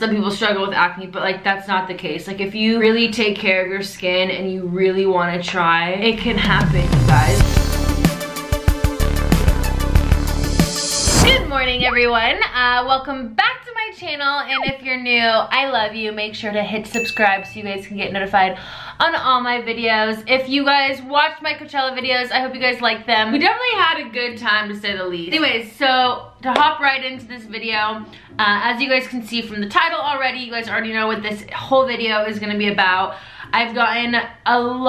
some people struggle with acne, but like that's not the case. Like if you really take care of your skin and you really want to try, it can happen, you guys. Good morning, everyone. Welcome back to my channel, and if you're new, I love you. Make sure to hit subscribe so you guys can get notified on all my videos. If you guys watched my Coachella videos, I hope you guys liked them. We definitely had a good time, to say the least. Anyways, so to hop right into this video, as you guys can see from the title already, you guys already know what this whole video is going to be about. I've gotten I've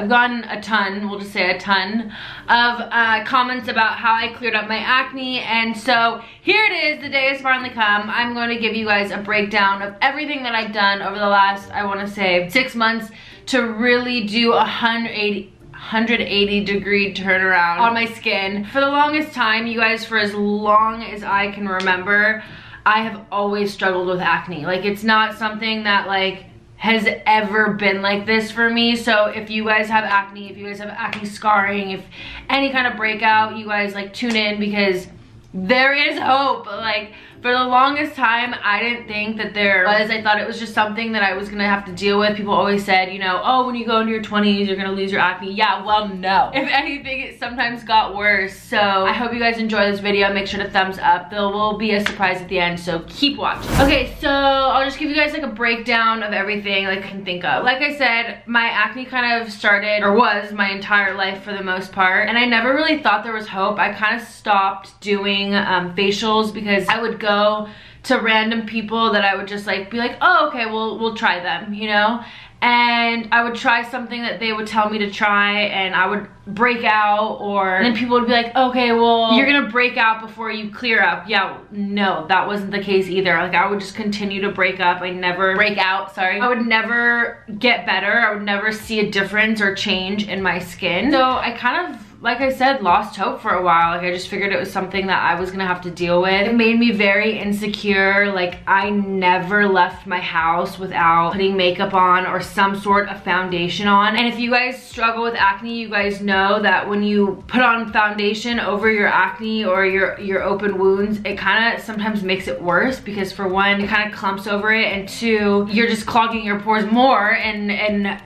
gotten a ton, we'll just say a ton of comments about how I cleared up my acne, and so here it is, the day has finally come. I'm going to give you guys a breakdown of everything that I've done over the last, I want to say, 6 months to really do 180 degree turnaround on my skin. For the longest time, you guys, for as long as I can remember, I have always struggled with acne. Like, it's not something that like has ever been like this for me. So if you guys have acne, if you guys have acne scarring, if any kind of breakout, you guys like tune in, because there is hope. Like, for the longest time, I didn't think that there was. I thought it was just something that I was gonna have to deal with. People always said, you know, oh, when you go into your 20s, you're gonna lose your acne. Yeah, well, no. If anything, it sometimes got worse. So I hope you guys enjoy this video. Make sure to thumbs up. There will be a surprise at the end, so keep watching. Okay, so I'll just give you guys like a breakdown of everything like I can think of. Like I said, my acne kind of started, or was, my entire life for the most part, and I never really thought there was hope. I kind of stopped doing facials because I would go to random people that I would just like be like, oh, okay, we'll try them, you know? And I would try something that they would tell me to try, and I would break out, and then people would be like, okay, well, you're gonna break out before you clear up. Yeah, no, that wasn't the case either. Like, I would just continue to break up. I never break out, sorry. I would never get better. I would never see a difference or change in my skin. So I kind of, like I said, lost hope for a while. Like, I just figured it was something that I was gonna have to deal with. It made me very insecure. Like, I never left my house without putting makeup on or some sort of foundation on. And if you guys struggle with acne, you guys know that when you put on foundation over your acne or your open wounds, it kind of sometimes makes it worse, because for one, it kind of clumps over it, and two, you're just clogging your pores more and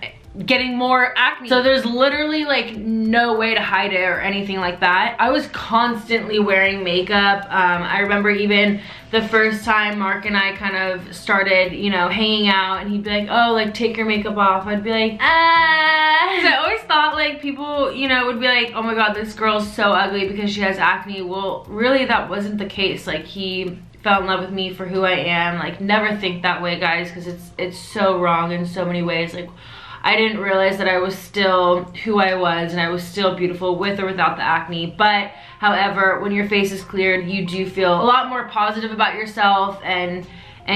getting more acne. So there's literally like no way to hide it or anything like that. I was constantly wearing makeup. I remember even the first time Mark and I kind of started, you know, hanging out, and he'd be like, oh, like, take your makeup off. I'd be like, ah. So I always thought like people, you know, would be like, oh my god, this girl's so ugly because she has acne. Well, really, that wasn't the case. Like, he fell in love with me for who I am. Like, never think that way, guys, because it's so wrong in so many ways. Like, I didn't realize that I was still who I was, and I was still beautiful with or without the acne. But however, when your face is cleared, you do feel a lot more positive about yourself, and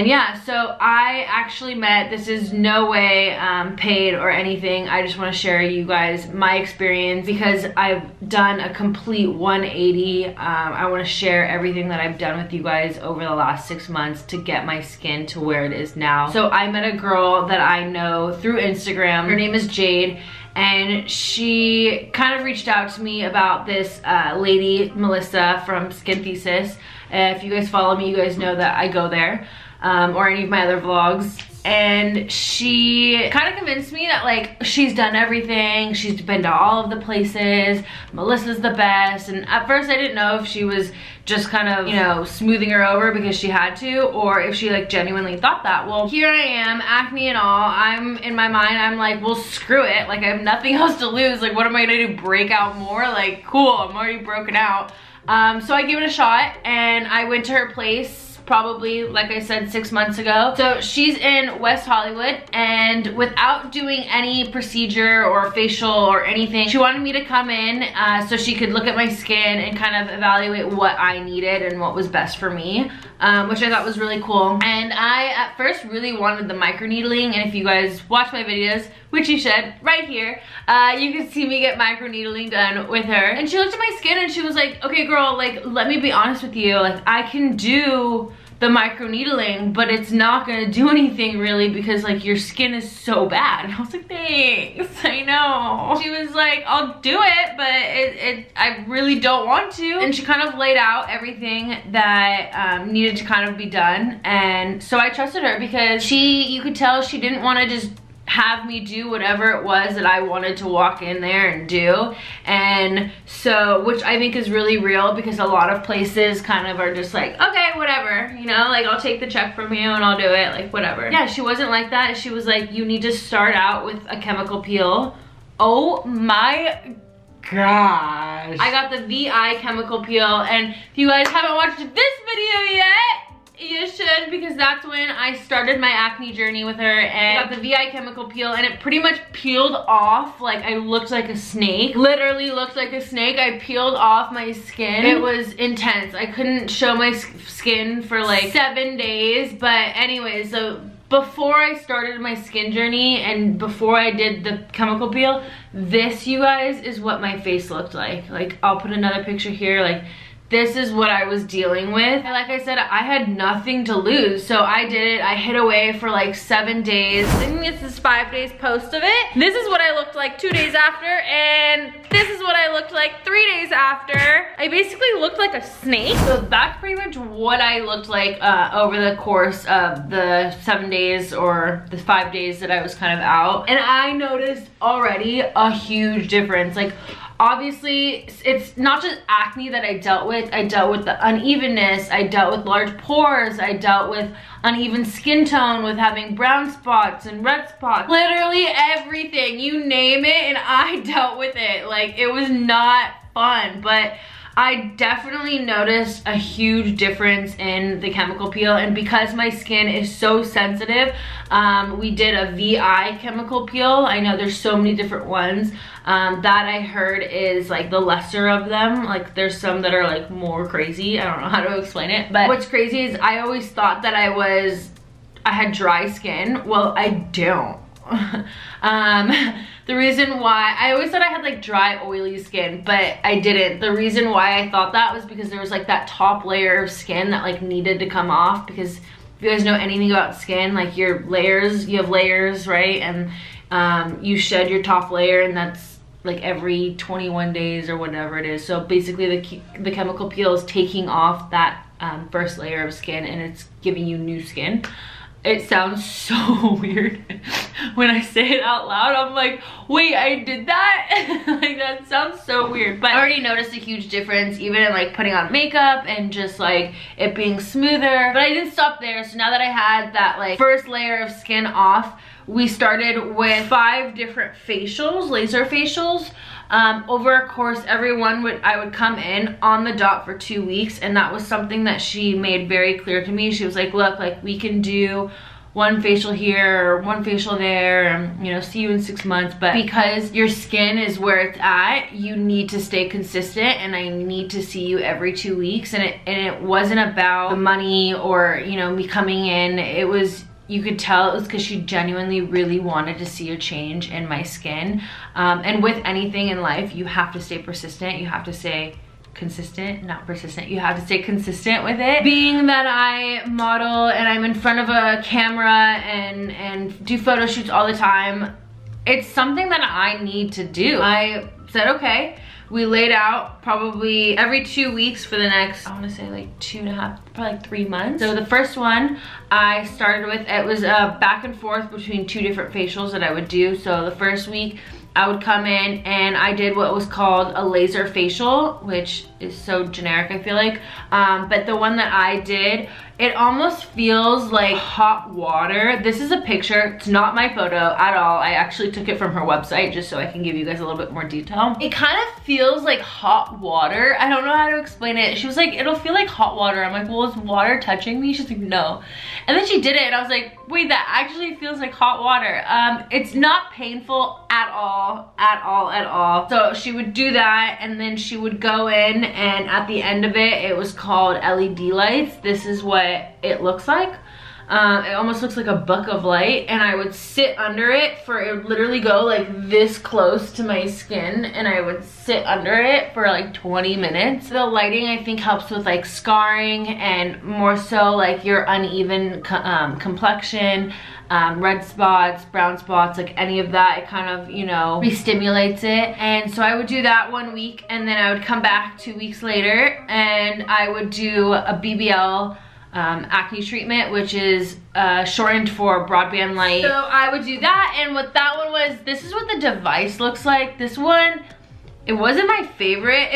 yeah, so I actually met, this is no way paid or anything, I just want to share you guys my experience, because I've done a complete 180. I want to share everything that I've done with you guys over the last 6 months to get my skin to where it is now. So I met a girl that I know through Instagram. Her name is Jade, and she kind of reached out to me about this lady, Melissa, from Skin Thesis. If you guys follow me, you guys know that I go there. Or any of my other vlogs, and she kind of convinced me that like she's done everything, she's been to all of the places, Melissa's the best. And at first I didn't know if she was just kind of, you know, smoothing her over because she had to, or if she like genuinely thought that. Well, here I am, acne and all. I'm in my mind, I'm like, well, screw it, like I have nothing else to lose. Like, what am I gonna do, break out more? Like, cool, I'm already broken out. So I gave it a shot, and I went to her place probably, like I said, 6 months ago. So she's in West Hollywood, and without doing any procedure or facial or anything, she wanted me to come in so she could look at my skin and kind of evaluate what I needed and what was best for me, which I thought was really cool. And I at first really wanted the microneedling, and if you guys watch my videos, which you should, right here, you can see me get microneedling done with her. And she looked at my skin and she was like, okay girl, like, let me be honest with you, like, I can do the microneedling, but it's not gonna do anything really because like your skin is so bad. And I was like, thanks, I know. She was like, I'll do it, but I really don't want to. And she kind of laid out everything that needed to kind of be done. And so I trusted her because you could tell she didn't want to just have me do whatever it was that I wanted to walk in there and do. And so, which I think is really real, because a lot of places kind of are just like, okay, whatever, you know, like I'll take the check from you and I'll do it, like whatever. Yeah, she wasn't like that. She was like, you need to start out with a chemical peel. Oh my gosh. I got the VI chemical peel, and if you guys haven't watched this video yet, you should, because that's when I started my acne journey with her. And I got the VI chemical peel, and it pretty much peeled off. Like, I looked like a snake. Literally looked like a snake. I peeled off my skin. It was intense. I couldn't show my skin for like 7 days. But anyways, so before I started my skin journey and before I did the chemical peel, this, you guys, is what my face looked like. Like, I'll put another picture here. Like, this is what I was dealing with. And like I said, I had nothing to lose. So I did it. I hid away for like 7 days. I think this is 5 days post of it. This is what I looked like 2 days after. And this is what I looked like 3 days after. I basically looked like a snake. So that's pretty much what I looked like over the course of the 7 days or the 5 days that I was kind of out. And I noticed already a huge difference. Like, obviously, it's not just acne that I dealt with. I dealt with the unevenness. I dealt with large pores. I dealt with uneven skin tone, with having brown spots and red spots. Literally everything. You name it, and I dealt with it. Like, it was not fun, but I definitely noticed a huge difference in the chemical peel. And because my skin is so sensitive, we did a VI chemical peel. I know there's so many different ones. That I heard is like the lesser of them. Like, there's some that are like more crazy. I don't know how to explain it. But what's crazy is I always thought that I had dry skin. Well, I don't. The reason why I always thought I had like dry, oily skin, but I didn't. The reason why I thought that was because there was like that top layer of skin that like needed to come off. Because if you guys know anything about skin, like your layers, you have layers, right? And you shed your top layer, and that's like every 21 days or whatever it is. So basically the chemical peel is taking off that first layer of skin, and it's giving you new skin. It sounds so weird when I say it out loud. I'm like, wait, I did that? Like, that sounds so weird. But I already noticed a huge difference, even in like putting on makeup and just like it being smoother. But I didn't stop there. So now that I had that like first layer of skin off, we started with 5 different facials, laser facials. Over a course, I would come in on the dot for 2 weeks, and that was something that she made very clear to me. She was like, look, like, we can do 1 facial here or 1 facial there, and, you know, see you in 6 months, but because your skin is where it's at, you need to stay consistent, and I need to see you every 2 weeks. And it wasn't about the money or, you know, me coming in. It was, you could tell it was because she genuinely really wanted to see a change in my skin. And with anything in life, you have to stay persistent. You have to stay consistent, not persistent. You have to stay consistent with it. Being that I model and I'm in front of a camera and do photo shoots all the time, it's something that I need to do. I said, okay. We laid out probably every 2 weeks for the next, I want to say like 2.5, probably like 3 months. So the first one I started with, it was a back and forth between 2 different facials that I would do. So the first week I would come in and I did what was called a laser facial, which is so generic, I feel like. But the one that I did, it almost feels like hot water. This is a picture, it's not my photo at all. I actually took it from her website just so I can give you guys a little bit more detail. It kind of feels like hot water. I don't know how to explain it. She was like, it'll feel like hot water. I'm like, well, is water touching me? She's like, no. And then she did it and I was like, wait, that actually feels like hot water. It's not painful at all, at all, at all. So she would do that, and then she would go in, and at the end of it, it was called LED lights. This is what it looks like. It almost looks like a buck of light, and I would sit under it for, it would literally go like this close to my skin, and I would sit under it for like 20 minutes. The lighting I think helps with like scarring and more so like your uneven complexion, red spots, brown spots, like any of that. It kind of, you know, re-stimulates it. And so I would do that 1 week, and then I would come back 2 weeks later and I would do a BBL acne treatment, which is shortened for broadband light. So I would do that, and what that one was, this is what the device looks like. This one, it wasn't my favorite.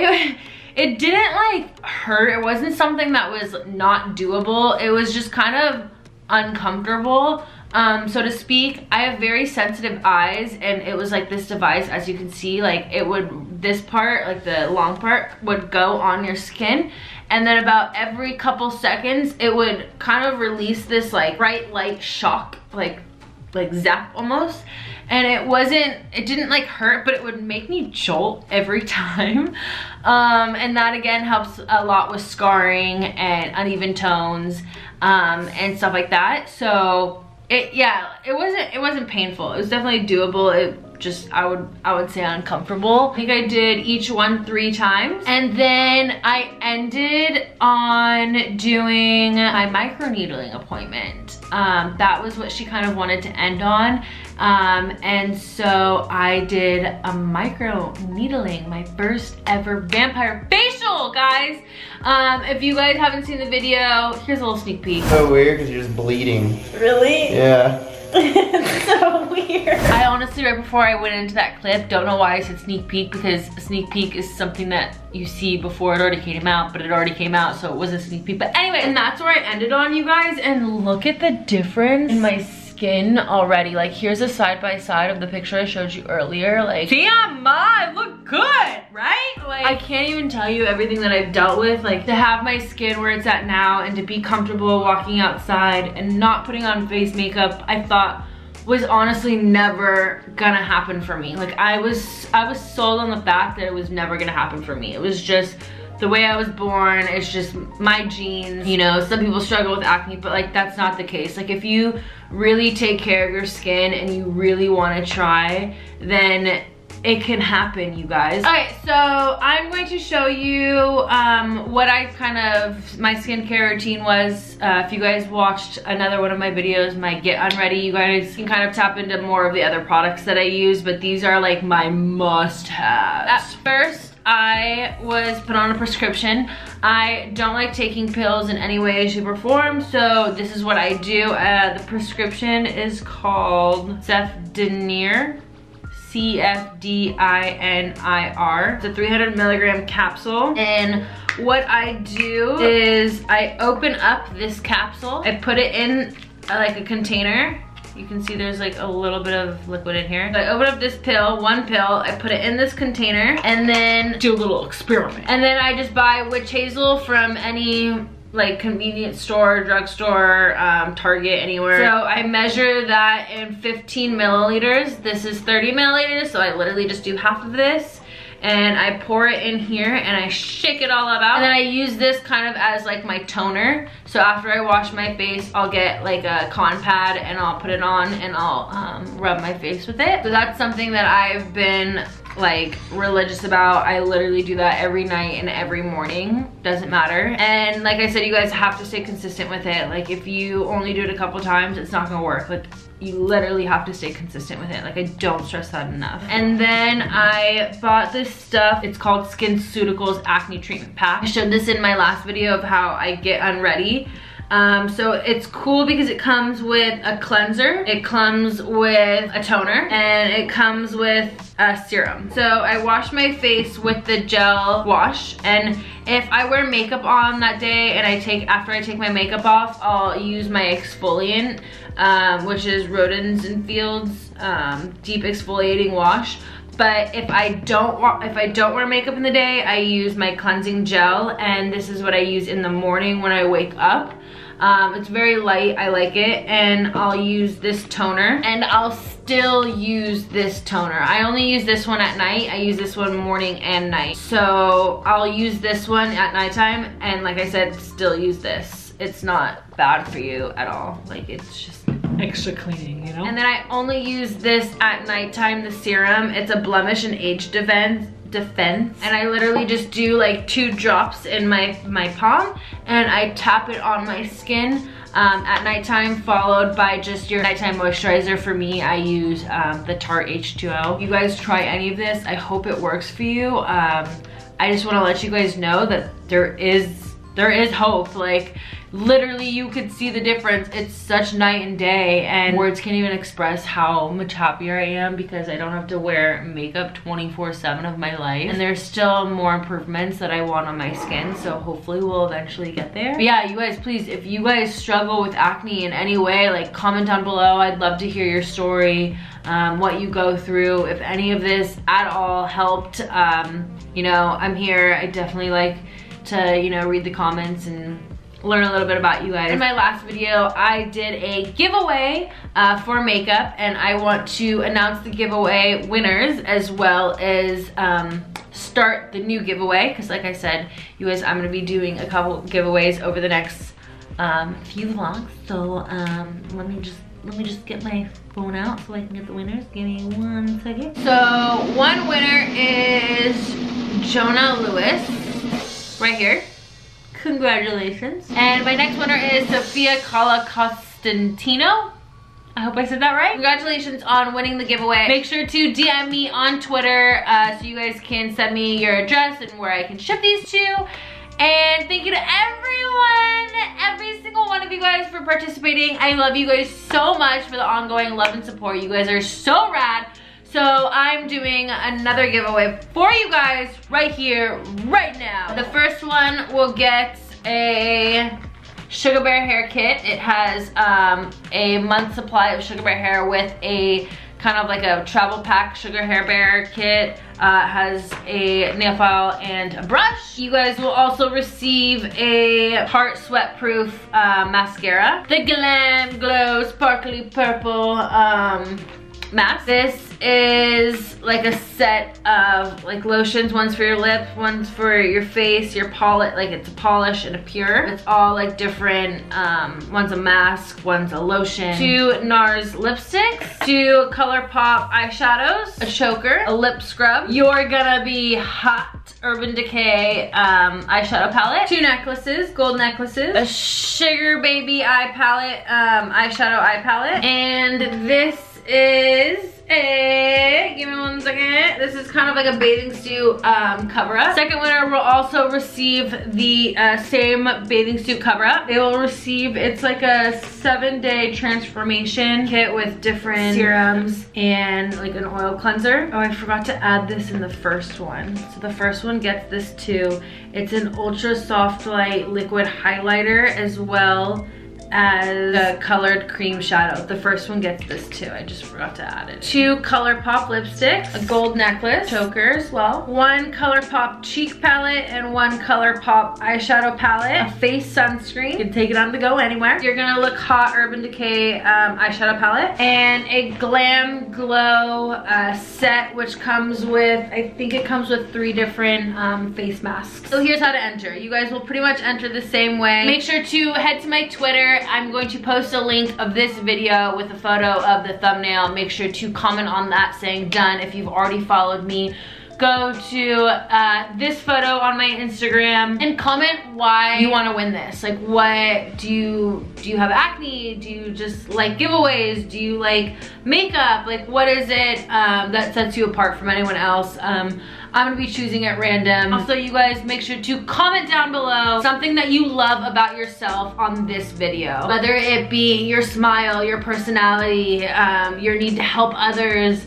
It didn't like hurt. It wasn't something that was not doable. It was just kind of uncomfortable, so to speak. I have very sensitive eyes, and it was like this device, as you can see, like it would, this part, like the long part, would go on your skin, and then about every couple seconds it would kind of release this like bright light shock, like zap almost. And it didn't like hurt, but it would make me jolt every time. And that again helps a lot with scarring and uneven tones and stuff like that. So it wasn't painful. It was definitely doable. It just, I would say uncomfortable. I think I did each one 3 times. And then I ended on doing my microneedling appointment. That was what she kind of wanted to end on. And so I did a microneedling, my first ever vampire facial, guys. If you guys haven't seen the video, here's a little sneak peek. So weird because you're just bleeding. Really? Yeah. It's so weird. I honestly, right before I went into that clip, don't know why I said sneak peek, because a sneak peek is something that you see before it already came out, but it already came out, so it was a sneak peek. But anyway, and that's where I ended on, you guys, and look at the difference in my skin already. Like, here's a side-by-side of the picture I showed you earlier. Like, damn, ma, I look good, right? Like, I can't even tell you everything that I've dealt with. Like, to have my skin where it's at now and to be comfortable walking outside and not putting on face makeup, I thought was honestly never gonna happen for me. Like, I was sold on the fact that it was never gonna happen for me. It was just the way I was born. It's just my genes. You know, some people struggle with acne, but like, that's not the case. Like, if you really take care of your skin and you really want to try, then it can happen, you guys. All right, so I'm going to show you what my skincare routine was. If you guys watched another one of my videos, my Get Unready, you guys can kind of tap into more of the other products that I use, but these are like my must-haves. At first, I was put on a prescription. I don't like taking pills in any way, shape, or form, so this is what I do. The prescription is called Cefdinir. Cefdinir. It's a 300 milligram capsule, and what I do is I open up this capsule. I put it in like a container. You can see there's like a little bit of liquid in here. So I open up this pill, one pill, I put it in this container, and then do a little experiment. And then I just buy witch hazel from any like convenience store, drugstore, Target, anywhere. So I measure that in 15 milliliters. This is 30 milliliters, so I literally just do half of this. And I pour it in here and I shake it all about. And then I use this kind of as like my toner. So after I wash my face, I'll get like a cotton pad and I'll put it on and I'll rub my face with it. So that's something that I've been like religious about. I literally do that every night and every morning, doesn't matter. And like I said, you guys have to stay consistent with it. Like, if you only do it a couple times, it's not gonna work. Like, you literally have to stay consistent with it. Like, I don't stress that enough. And then I bought this stuff. It's called SkinCeuticals Acne Treatment Pack. I showed this in my last video of how I get unready. So it's cool because it comes with a cleanser, it comes with a toner, and it comes with a serum. So I wash my face with the gel wash, and if I wear makeup on that day and after I take my makeup off, I'll use my exfoliant, which is Rodens and Fields Deep Exfoliating Wash. But if I don't wear makeup in the day, I use my cleansing gel, and this is what I use in the morning when I wake up. It's very light, I like it, and I'll use this toner, and I'll still use this toner. I only use this one at night. I use this one morning and night. So I'll use this one at nighttime, and like I said, still use this. it's not bad for you at all. Like, it's just extra cleaning, you know? And then I only use this at nighttime, the serum. It's a blemish and age defense. And I literally just do like 2 drops in my palm, and I tap it on my skin at nighttime, followed by just your nighttime moisturizer. For me, I use the Tarte H2O. If you guys try any of this, I hope it works for you. I just want to let you guys know that there is hope. Like, literally you could see the difference. It's such night and day, and words can't even express how much happier I am because I don't have to wear makeup 24/7 of my life. And there's still more improvements that I want on my skin, so hopefully we'll eventually get there. But yeah, you guys, please, if you guys struggle with acne in any way, like, comment down below. I'd love to hear your story, what you go through. If any of this at all helped, you know, I'm here. I definitely like to, you know, read the comments and learn a little bit about you guys. In my last video, I did a giveaway for makeup, and I want to announce the giveaway winners as well as start the new giveaway, because like I said, you guys, I'm gonna be doing a couple giveaways over the next few vlogs. So let me just get my phone out so I can get the winners. Give me 1 second. So one winner is Jonah Lewis, right here. Congratulations. And my next winner is Sophia Cala Costantino. I hope I said that right. Congratulations on winning the giveaway. Make sure to DM me on Twitter so you guys can send me your address and where I can ship these to. And thank you to everyone, every single one of you guys for participating. I love you guys so much for the ongoing love and support. You guys are so rad. So I'm doing another giveaway for you guys right here, right now. The first one will get a Sugar Bear hair kit. It has a month's supply of Sugar Bear hair with a kind of like a travel pack Sugar Hair Bear kit. Has a nail file and a brush. You guys will also receive a Tarte Sweat Proof mascara. The Glam Glow Sparkly Purple mask. This is like a set of like lotions. One's for your lips, one's for your face, your palette, like it's a polish and a pure. It's all like different, one's a mask, one's a lotion. 2 NARS lipsticks, 2 ColourPop eyeshadows, a choker, a lip scrub. You're Gonna Be Hot Urban Decay eyeshadow palette, 2 necklaces, gold necklaces, a Sugar Baby eye palette, eyeshadow eye palette, and this is a, give me 1 second. This is kind of like a bathing suit cover up. Second winner will also receive the same bathing suit cover up. They will receive, it's like a 7-day transformation kit with different serums and like an oil cleanser. Oh, I forgot to add this in the first one. So the first one gets this too. It's an ultra soft light liquid highlighter as well as a colored cream shadow. The first one gets this too. I just forgot to add it. 2 ColourPop lipsticks, a gold necklace, choker as well, 1 ColourPop cheek palette, and 1 ColourPop eyeshadow palette, a face sunscreen. You can take it on the go anywhere. You're Gonna Look Hot Urban Decay eyeshadow palette, and a Glam Glow set, which comes with, I think it comes with 3 different face masks. So here's how to enter. You guys will pretty much enter the same way. Make sure to head to my Twitter. I'm going to post a link of this video with a photo of the thumbnail. Make sure to comment on that saying done. If you've already followed me, go to this photo on my Instagram and comment why you want to win this. Like, what do you have acne? Do you just like giveaways? Do you like makeup? Like, what is it that sets you apart from anyone else? I'm gonna be choosing at random. Also, you guys, make sure to comment down below something that you love about yourself on this video. Whether it be your smile, your personality, your need to help others,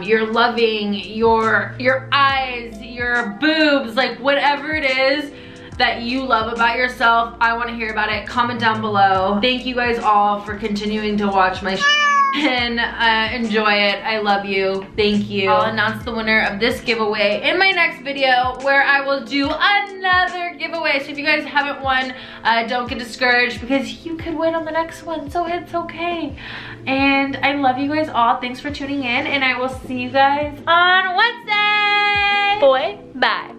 your loving, your eyes, your boobs, like whatever it is that you love about yourself, I wanna hear about it. Comment down below. Thank you guys all for continuing to watch my and enjoy it. I love you. Thank you. I'll announce the winner of this giveaway in my next video, where I will do another giveaway. So if you guys haven't won, don't get discouraged, because you could win on the next one, so it's okay. And I love you guys all. Thanks for tuning in, and I will see you guys on Wednesday. Bye.